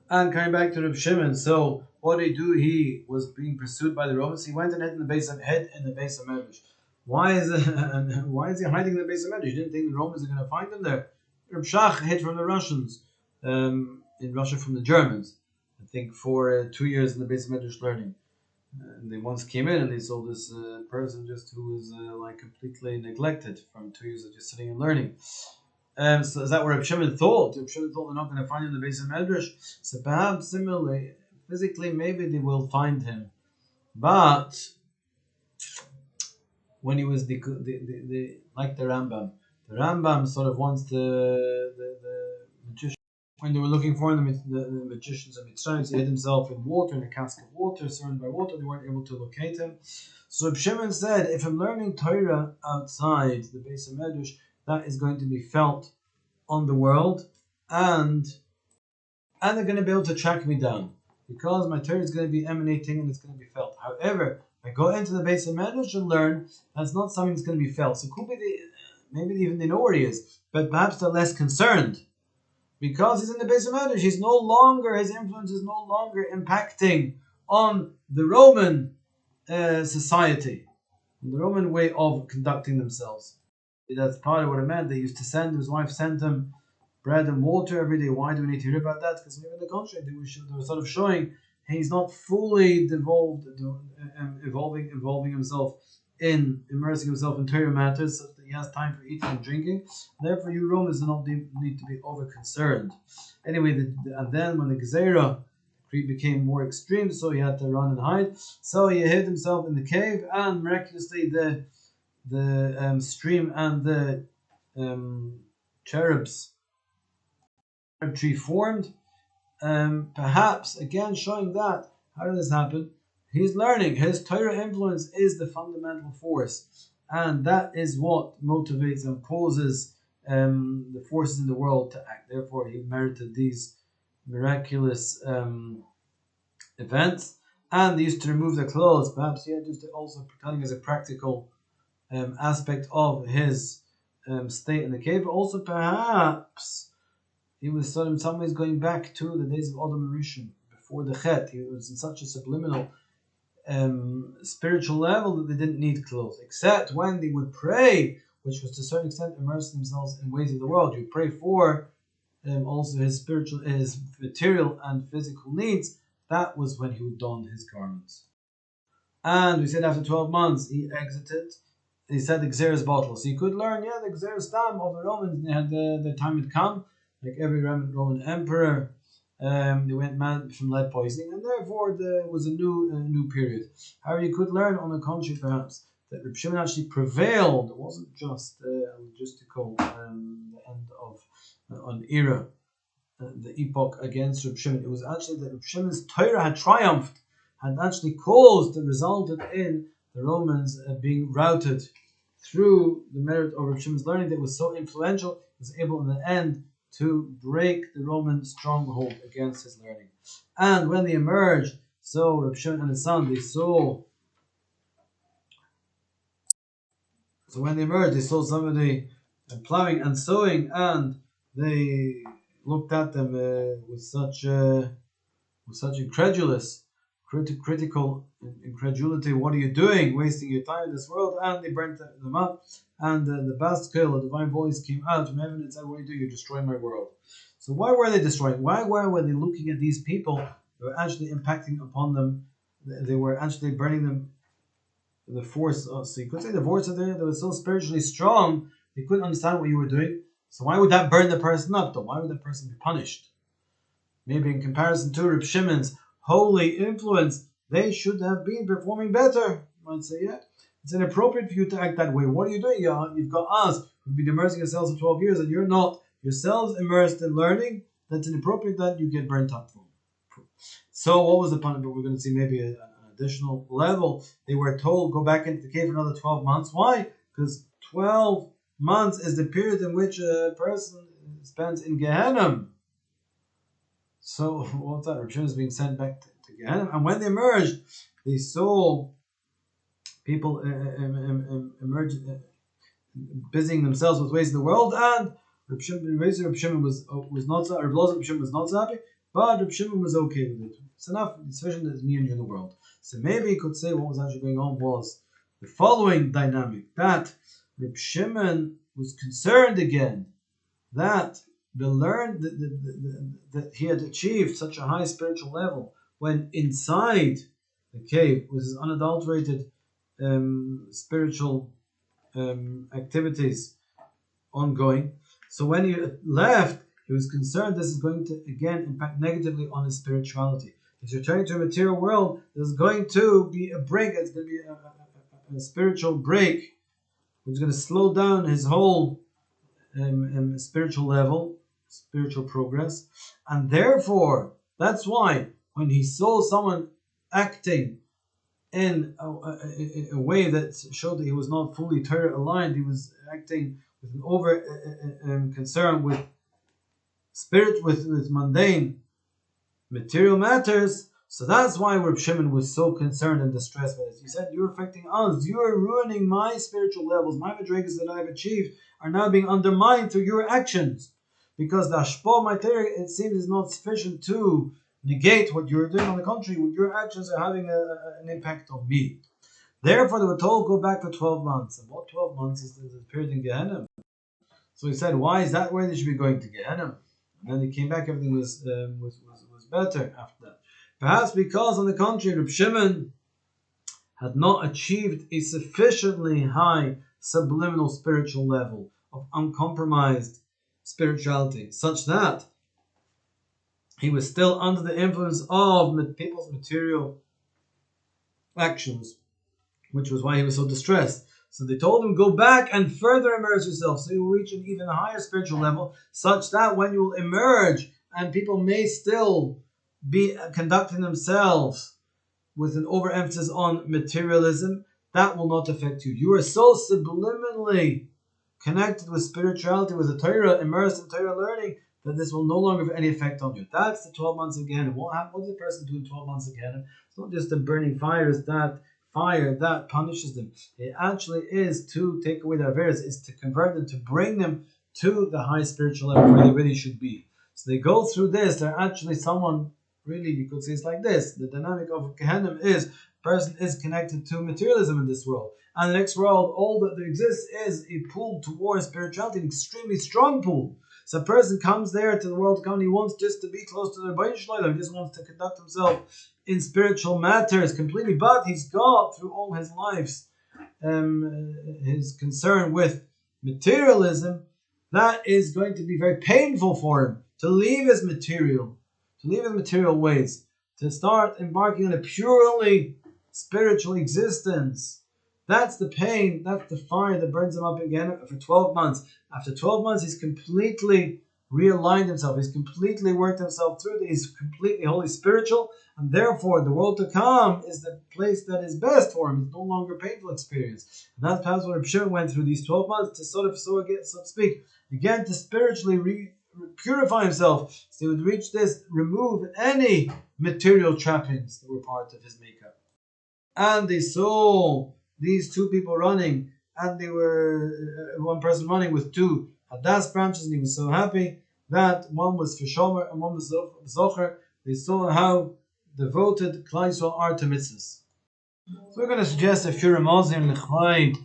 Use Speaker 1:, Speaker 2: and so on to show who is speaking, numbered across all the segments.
Speaker 1: And coming back to Reb Shimon, so what did he do? He was being pursued by the Romans. He went and hid in the base of Medrash. Why is why is he hiding in the base of Medrash? He didn't think the Romans are going to find him there. Reb Shach hid from the Russians, in Russia from the Germans. I think for 2 years in the base of Medrash learning. And they once came in and they saw this person just who was like completely neglected from 2 years of just sitting and learning. So is that what Reb Shimon thought? Reb Shimon thought they're not going to find him in the base of Medrash. So perhaps similarly, physically, maybe they will find him. But when he was like the Rambam sort of wants the magician. When they were looking for him, the magicians of Mitzrayim, he hid himself in water, in a cask of water, surrounded by water. They weren't able to locate him. So Reb Shimon said, if I'm learning Torah outside the base of Medrash, that is going to be felt on the world, and they're going to be able to track me down because my Torah is going to be emanating and it's going to be felt. However, if I go into the base of Medrash and learn, that's not something that's going to be felt. So could be maybe even they know where he is, but perhaps they're less concerned because he's in the base of Medrash. His influence is no longer impacting on the Roman society, the Roman way of conducting themselves. That's part of what it meant. They used to his wife sent him bread and water every day. Why do we need to hear about that? Because maybe in the contrary, they were sort of showing he's not fully involving himself in immersing himself in Torah matters, so that he has time for eating and drinking. Therefore, you Romans do not need to be over concerned. Anyway, and then when the Gezerah became more extreme, so he had to run and hide. So he hid himself in the cave, and miraculously the stream and the cherub tree formed. Perhaps again showing that how did this happen? He's learning. His Torah influence is the fundamental force, and that is what motivates and causes the forces in the world to act. Therefore, he merited these miraculous events. And they used to remove their clothes. Perhaps he had just also telling as a practical aspect of his state in the cave, but also perhaps he was sort of in some ways going back to the days of Adam and Rishon before the Chet. He was in such a subliminal spiritual level that they didn't need clothes, except when they would pray, which was to a certain extent immerse themselves in ways of the world. You pray for also his material and physical needs. That was when he would don his garments. And we said after 12 months he exited. He said the Xeris bottle. So you could learn, the Xeris stam of the Romans. They had the time had come, like every Roman emperor. They went mad from lead poisoning, and therefore there was a new period. However, you could learn on the contrary, perhaps, that Reb Shimon actually prevailed. It wasn't just a logistical end of an era, the epoch against Reb Shimon. It was actually that Reb Shimon's Torah had triumphed, had actually resulted in the Romans being routed through the merit of Reb Shimon's learning that was so influential. He was able in the end to break the Roman stronghold against his learning. And when they emerged, so Reb Shimon and his son, they saw. So when they emerged, they saw somebody plowing and sowing, and they looked at them with such critical incredulity. What are you doing? Wasting your time in this world? And they burnt them up. And the Baskil, a divine voice, came out from heaven and said, what are you doing? You're destroying my world. So why were they destroying? Why were they looking at these people? They were actually impacting upon them. They were actually burning them. The force, so you could say the force of that was so spiritually strong, they couldn't understand what you were doing. So why would that burn the person up, though? Why would that person be punished? Maybe in comparison to Reb Shimon's holy influence, they should have been performing better. You might say, it's inappropriate for you to act that way. What are you doing? You've got us who've been immersing yourselves for 12 years and you're not yourselves immersed in learning. That's inappropriate that you get burnt up for. So what was the punishment? We're going to see maybe an additional level. They were told, go back into the cave for another 12 months. Why? Because 12 months is the period in which a person spends in Gehenna. So what's that? Reb Shimon is being sent back to Gehenna. And when they emerged, they saw people busying themselves with ways of the world, and Reb Shimon was not so, Reb Shimon was not so happy. But Reb Shimon was okay with it. It's enough, it's sufficient that it's me and you in the world. So maybe he could say what was actually going on was the following dynamic, that Reb Shimon was concerned again that that he had achieved such a high spiritual level when inside the cave was his unadulterated spiritual activities ongoing. So when he left, he was concerned this is going to again impact negatively on his spirituality. He's returning to a material world. There's going to be a break. It's going to be a spiritual break, which is going to slow down his whole spiritual level, spiritual progress, and therefore that's why when he saw someone acting in a way that showed that he was not fully Torah aligned, he was acting with an over concern with spirit, with mundane material matters. So that's why Reb Shimon was so concerned and distressed by this. He said, "You're affecting us. You're ruining my spiritual levels. My madrigas that I've achieved are now being undermined through your actions, because the ashpo my Torah, it seems, is not sufficient to negate what you're doing. On the contrary, your actions are having an impact on me. Therefore, they were told go back for 12 months. And what 12 months is the period in Gehenna? So he said, why is that where they should be going, to Gehenna? And then they came back, everything was better after that. Perhaps because, on the contrary, Reb Shimon had not achieved a sufficiently high subliminal spiritual level of uncompromised spirituality, such that he was still under the influence of people's material actions, which was why he was so distressed. So they told him, go back and further immerse yourself, so you will reach an even higher spiritual level, such that when you will emerge and people may still be conducting themselves with an overemphasis on materialism, that will not affect you. You are so subliminally connected with spirituality, with the Torah, immersed in Torah learning, that this will no longer have any effect on you. That's the 12 months of Gehenna. What does a person do in 12 months of Gehenna? It's not just the burning fire, it's that fire that punishes them. It actually is to take away their averos, is to convert them, to bring them to the high spiritual level where they really should be. So they go through this, they're actually someone, really, you could say it's like this. The dynamic of Gehenna is, person is connected to materialism in this world. And the next world, all that there exists is a pull towards spirituality, an extremely strong pull. So a person comes there to the world to come, and he wants just to be close to the Rebbeinu Shalom. He just wants to conduct himself in spiritual matters completely. But he's got, through all his lives, his concern with materialism, that is going to be very painful for him to leave his material ways, to start embarking on a purely spiritual existence. That's the pain, that's the fire that burns him up again for 12 months. After 12 months, he's completely realigned himself. He's completely worked himself through it. He's completely holy spiritual. And therefore, the world to come is the place that is best for him. It's no longer a painful experience. And that's perhaps what Reb Shimon went through these 12 months to so to speak, again, to spiritually purify himself. So he would reach this, remove any material trappings that were part of his makeup. And they saw these two people running, and they were one person running with two hadas branches, and he was so happy that one was for shomer and one was zocher. They saw how devoted Klal Yisrael are to mitzvahs. So we're going to suggest a few ramazim l'chayid.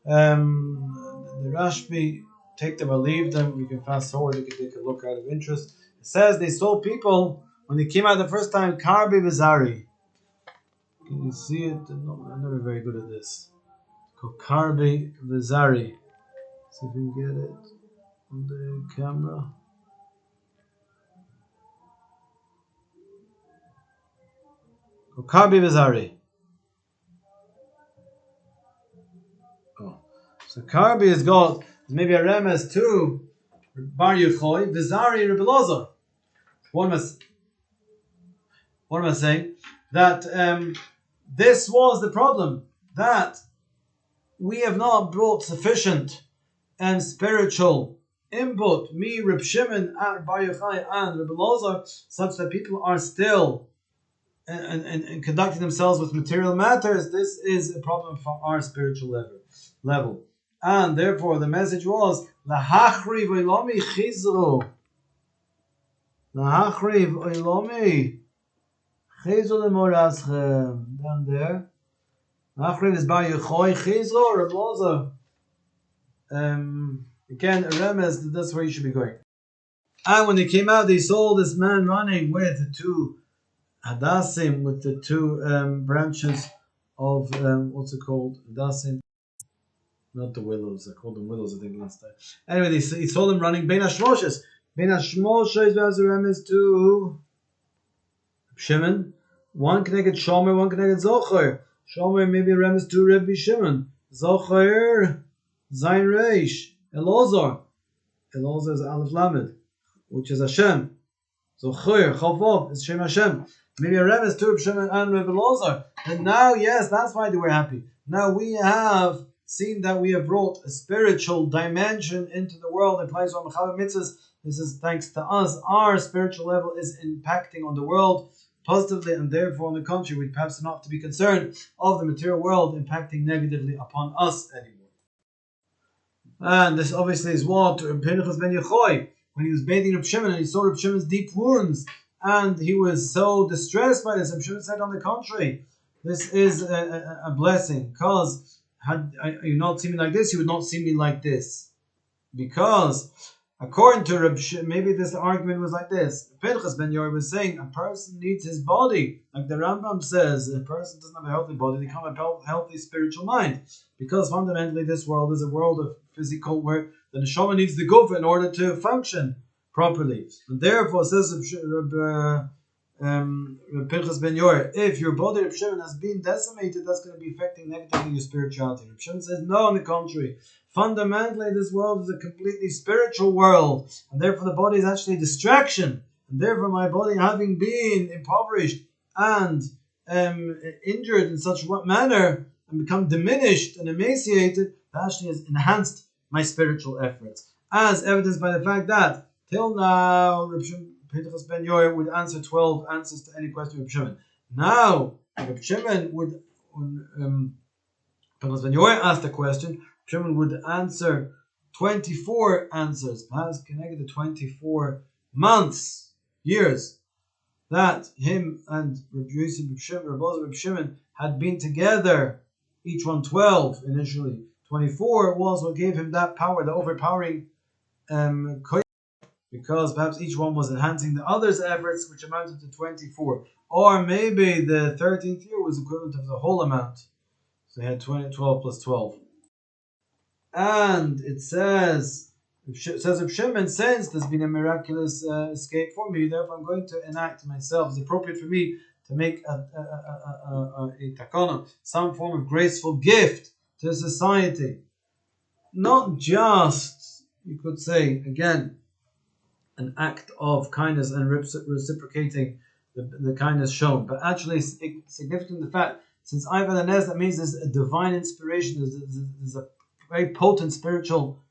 Speaker 1: The Rashbi, take them or leave them. You can fast forward. You can take a look out of interest. It says they saw people when they came out the first time, karbi v'zari. Can you see it? No, I'm never very good at this. Karbi v'zari. See if we can get it on the camera. Karbi v'zari. Oh, so karbi is got maybe a remes to Bar Yochai v'zari Rebbe Lazar. What am I saying? That this was the problem, that we have not brought sufficient and spiritual input, me, Reb Shimon, and Bar Yochai, and Rebbe Lazar, such that people are still and conducting themselves with material matters. This is a problem for our spiritual level. And therefore the message was, Lahachri v'lomi chizru. Nahachriv oilomi. Chizul emoraschem. Down there. Nahachriv is bar Yechoy. Chizul Rav Loza. Again, a remez that that's where you should be going. And when they came out, they saw this man running with the two hadassim, with the two branches of what's it called? Hadassim, not the willows. I called them willows, I think, last time. Anyway, he saw them running. Bein hashmoshes. Bein hashmoshes was a remez to Shimon. One connected Shomer, one connected Zocher. Shomer maybe a remez to Rabbi Shimon. Zocher, Zayin Reish, Elozar. Elozar is Aleph Lamed, which is Hashem. So Chur, Chavov is Shem Hashem. Maybe a remez to Reb Shimon and Reb Elozar. And now, yes, that's why they were happy. Now we have seen that we have brought a spiritual dimension into the world. It applies to Mechaber Mitzvahs. This is thanks to us. Our spiritual level is impacting on the world positively, and therefore, on the contrary, we perhaps not have to be concerned of the material world impacting negatively upon us anymore. And this obviously is what Pinchas ben Yechoy, when he was bathing Reb Shimon and he saw Reb Shimon's deep wounds, and he was so distressed by this. Reb Shimon said, on the contrary, this is a blessing, because had you not seen me like this, you would not see me like this. Because according to Reb Shimon, maybe this argument was like this. Pinchas ben Yechoy was saying a person needs his body. Like the Rambam says, a person doesn't have a healthy body, they can't have a healthy spiritual mind. Because fundamentally this world is a world of physical where the neshama needs the guf in order to function properly. And therefore, says Reb Pinchas ben Yechoy, if your body, Reb Shimon, has been decimated, that's going to be affecting negatively your spirituality. Reb Shimon says, no, on the contrary. Fundamentally, this world is a completely spiritual world, and therefore the body is actually a distraction. And therefore, my body, having been impoverished and injured in such a manner and become diminished and emaciated, that actually has enhanced my spiritual efforts. As evidenced by the fact that till now, Reb Pinchas ben Yechoy would answer 12 answers to any question of Reb Shimon. Now, Reb Shimon would, when Pinchas ben Yechoy asked a question, Shimon would answer 24 answers, perhaps connected to 24 months, years, that him and Reb Shimon had been together, each one 12 initially. 24 was what gave him that power, the overpowering because perhaps each one was enhancing the other's efforts, which amounted to 24. Or maybe the 13th year was equivalent of the whole amount. So he had 12 plus 12. And it says Reb Shimon, since there's been a miraculous escape for me, therefore I'm going to enact myself. It's appropriate for me to make a takana, some form of graceful gift to society. Not just, you could say, again, an act of kindness and reciprocating the kindness shown, but actually significant the fact, since I've had a nez, that means there's a divine inspiration, there's a very potent spiritual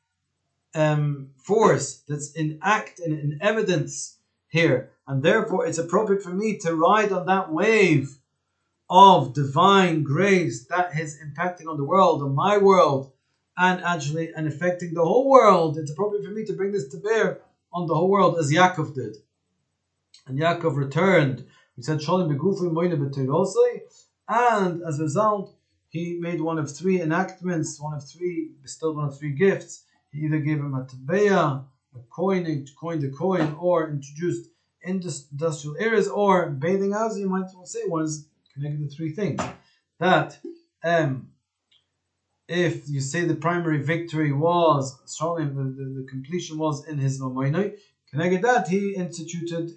Speaker 1: force that's in act and in evidence here, and therefore it's appropriate for me to ride on that wave of divine grace that is impacting on the world, on my world, and actually and affecting the whole world. It's appropriate for me to bring this to bear on the whole world, as Yaakov did. And Yaakov returned. He said, "Shalom begufi moine b'teirosai," and as a result, he made one of three enactments, bestowed one of three gifts. He either gave him a tabeya, a coin, coined a coin, or introduced industrial areas, or bathing houses. You might well say one is connected to three things. That if you say the primary victory was strongly, the completion was in his mamoinoi, connected that he instituted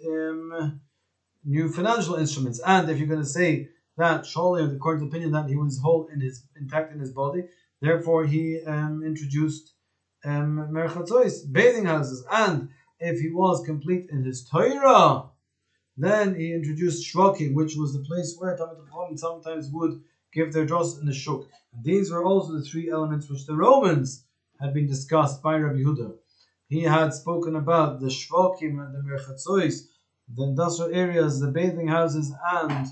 Speaker 1: new financial instruments. And if you're going to say that surely, according to opinion, that he was whole intact in his body, therefore he introduced merchatzois, bathing houses. And if he was complete in his Torah, then he introduced shvakim, which was the place where Talmid Chacham sometimes would give their dross in the shuk. And these were also the three elements which the Romans had been discussed by Rabbi Yehuda. He had spoken about the shvakim and the merchatzois, the industrial areas, the bathing houses, and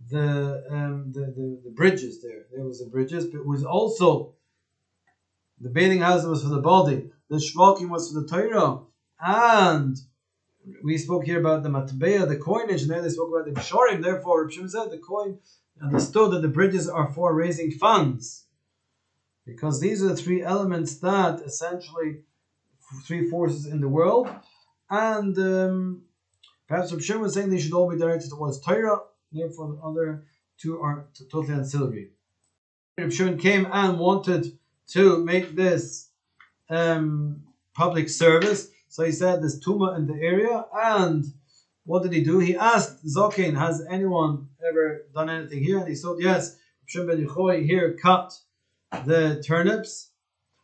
Speaker 1: the bridges there. There was the bridges, but it was also the bathing house was for the body, the shvakim was for the Torah, and we spoke here about the matbeya, the coinage, and then they spoke about the bishorim. Therefore, Reb Shimon said the coin understood that the bridges are for raising funds, because these are the three elements that essentially three forces in the world, and perhaps Reb Shimon was saying they should all be directed towards Torah. Therefore, the other two are totally ancillary. Reb Shimon came and wanted to make this public service. So he said there's tumah in the area, and what did he do? He asked Zokin, has anyone ever done anything here? And he said, yes, Shimon ben Yochai here cut the turnips.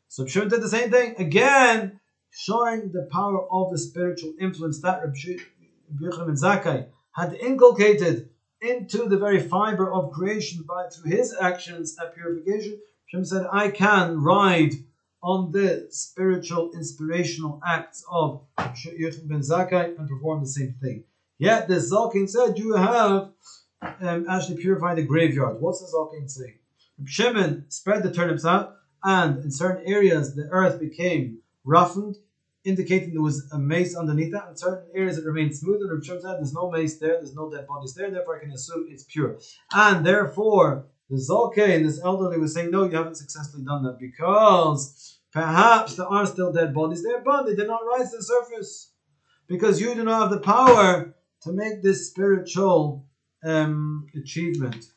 Speaker 1: So Shimon did the same thing, again, showing the power of the spiritual influence that Rabbi Yochanan ben Zakkai had inculcated into the very fiber of creation through his actions at purification. Shimon said, I can ride on the spiritual inspirational acts of Yochanan ben Zakkai and perform the same thing. Yet the Zokin said, you have actually purified the graveyard. What's the Zokin saying? Shimon spread the turnips out, and in certain areas the earth became roughened, indicating there was a mace underneath that. In certain areas it remained smooth, and Shimon said there's no mace there, there's no dead bodies there, therefore I can assume it's pure. And therefore the Zokin, this elderly, was saying, no, you haven't successfully done that, because perhaps there are still dead bodies there, but they did not rise to the surface, because you do not have the power to make this spiritual achievement,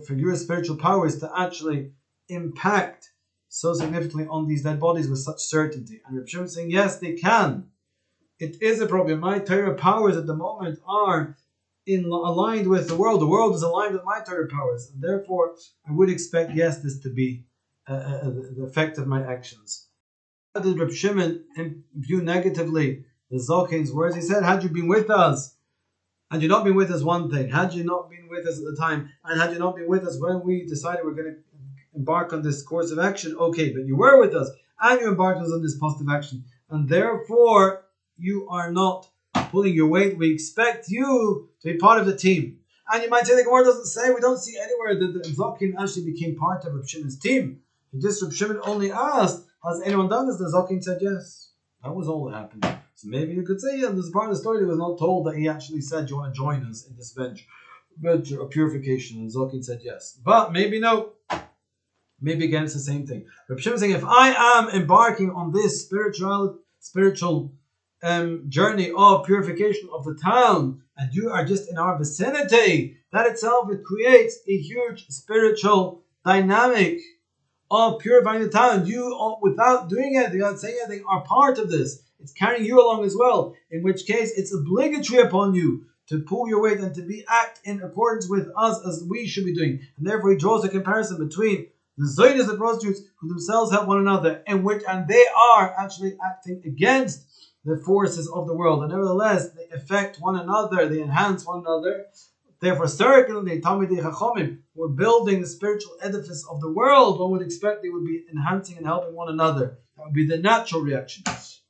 Speaker 1: for your spiritual powers to actually impact so significantly on these dead bodies with such certainty. And Reb Shimon is saying, yes, they can. It is a problem. My Torah powers at the moment are aligned with the world. The world is aligned with my Torah powers, and therefore I would expect, yes, this to be the effect of my actions. How did Reb Shimon view negatively the Zokin's words? He said, had you been with us, had you not been with us, one thing. Had you not been with us at the time, and had you not been with us when we decided we're going to embark on this course of action, okay, but you were with us, and you embarked on this positive action, and therefore you are not pulling your weight. We expect you to be part of the team. And you might say the Gemara doesn't say, we don't see anywhere that the Zokin actually became part of Reb Shimon's team. Just Reb Shimon only asked, has anyone done this? The Zokin said yes. That was all that happened. So maybe you could say, yeah, there's a part of the story that was not told that he actually said, do you want to join us in this venture of purification? And Zokin said yes. But maybe no. Maybe again it's the same thing. Reb Shimon is saying, if I am embarking on this spiritual journey of purification of the town, and you are just in our vicinity, that itself, it creates a huge spiritual dynamic of purifying the town. You, without doing anything, without saying anything, are part of this. It's carrying you along as well, in which case it's obligatory upon you to pull your weight and to act in accordance with us as we should be doing. And therefore he draws a comparison between the Zoydas, the prostitutes, who themselves help one another, and they are actually acting against the forces of the world, and nevertheless they affect one another, they enhance one another. Therefore, certainly, Talmidei Chachamim, who are building the spiritual edifice of the world, one would expect they would be enhancing and helping one another. That would be the natural reaction.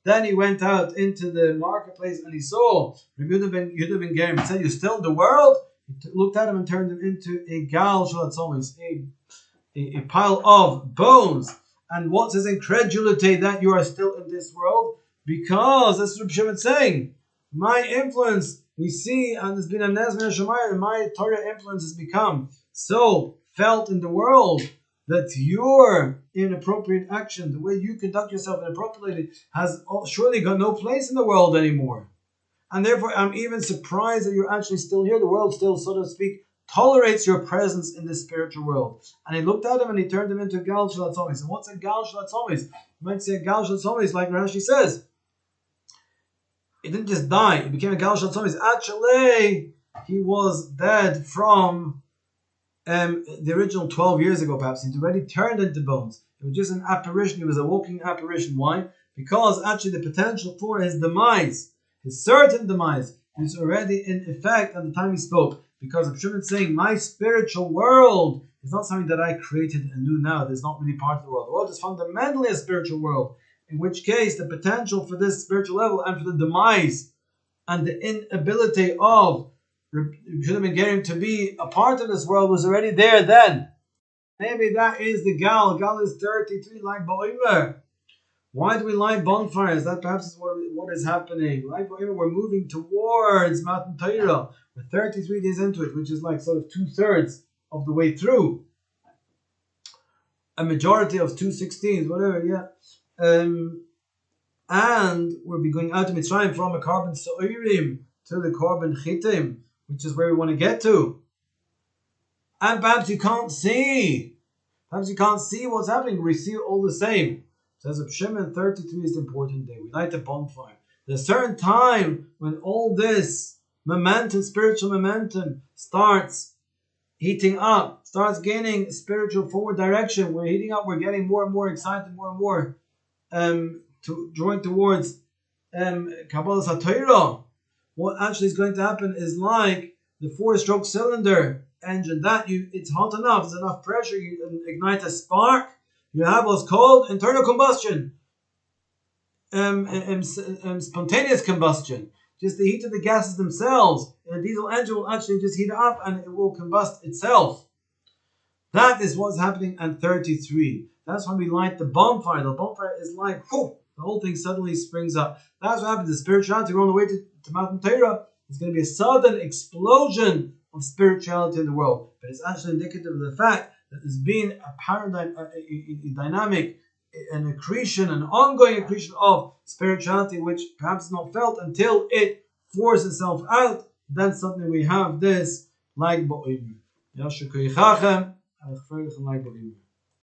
Speaker 1: Then he went out into the marketplace and he saw Rabbi Yehuda ben Gerim. He said, "You still in the world?" He looked at him and turned him into a gal shalatzomis, a pile of bones. And what's his incredulity that you are still in this world? Because, that's what Rabbi Shimon saying, my influence, we see, and there's been a Nezmin Hashemayim, and my Torah influence has become so felt in the world that your inappropriate action, the way you conduct yourself inappropriately, has surely got no place in the world anymore. And therefore, I'm even surprised that you're actually still here. The world still, so to speak, tolerates your presence in this spiritual world. And he looked at him and he turned him into a Gal Shalatzomis. And what's a Gal Shalatzomis? You might say a Gal Shalatzomis, like Rashbi says. He didn't just die, he became a Gal Shalatzomis. Actually, he was dead from the original 12 years ago, perhaps. He'd already turned into bones. It was just an apparition. He was a walking apparition. Why? Because actually the potential for his demise, his certain demise, is already in effect at the time he spoke. Because of Shimon saying, my spiritual world is not something that I created anew now. It is not really part of the world. The world is fundamentally a spiritual world. In which case, the potential for this spiritual level and for the demise and the inability of Yehuda ben Gerim to be a part of this world was already there then. Maybe that is the Gal. Gal is 33 like Baomer. Why do we light bonfires? That perhaps is what is happening. Like we're moving towards Matan Torah. We're 33 days into it, which is like sort of 2/3 of the way through. A majority of 2/16, whatever, yeah. And we'll be going out to Mitzrayim from a carbon So'irim to the carbon Chitim, which is where we want to get to. And perhaps you can't see. Perhaps you can't see what's happening. We see it all the same. Says Reb Shimon, 33 is the important day. We light the bonfire. There's a certain time when all this momentum, spiritual momentum, starts heating up, starts gaining spiritual forward direction. We're heating up. We're getting more and more excited, more and more drawing towards Kabbalah HaTorah. What actually is going to happen is like the 4-stroke cylinder engine. It's hot enough. There's enough pressure. You ignite a spark. You have what's called internal combustion, spontaneous combustion. Just the heat of the gases themselves. And a diesel engine will actually just heat up and it will combust itself. That is what's happening at 33. That's when we light the bonfire. The bonfire is like, whoo, the whole thing suddenly springs up. That's what happens. The spirituality, we're on the way to Matan Torah. It's going to be a sudden explosion of spirituality in the world. But it's actually indicative of the fact that there's been a paradigm, a dynamic, an accretion, an ongoing accretion of spirituality, which perhaps is not felt until it forces itself out. Then suddenly we have this like Baomer.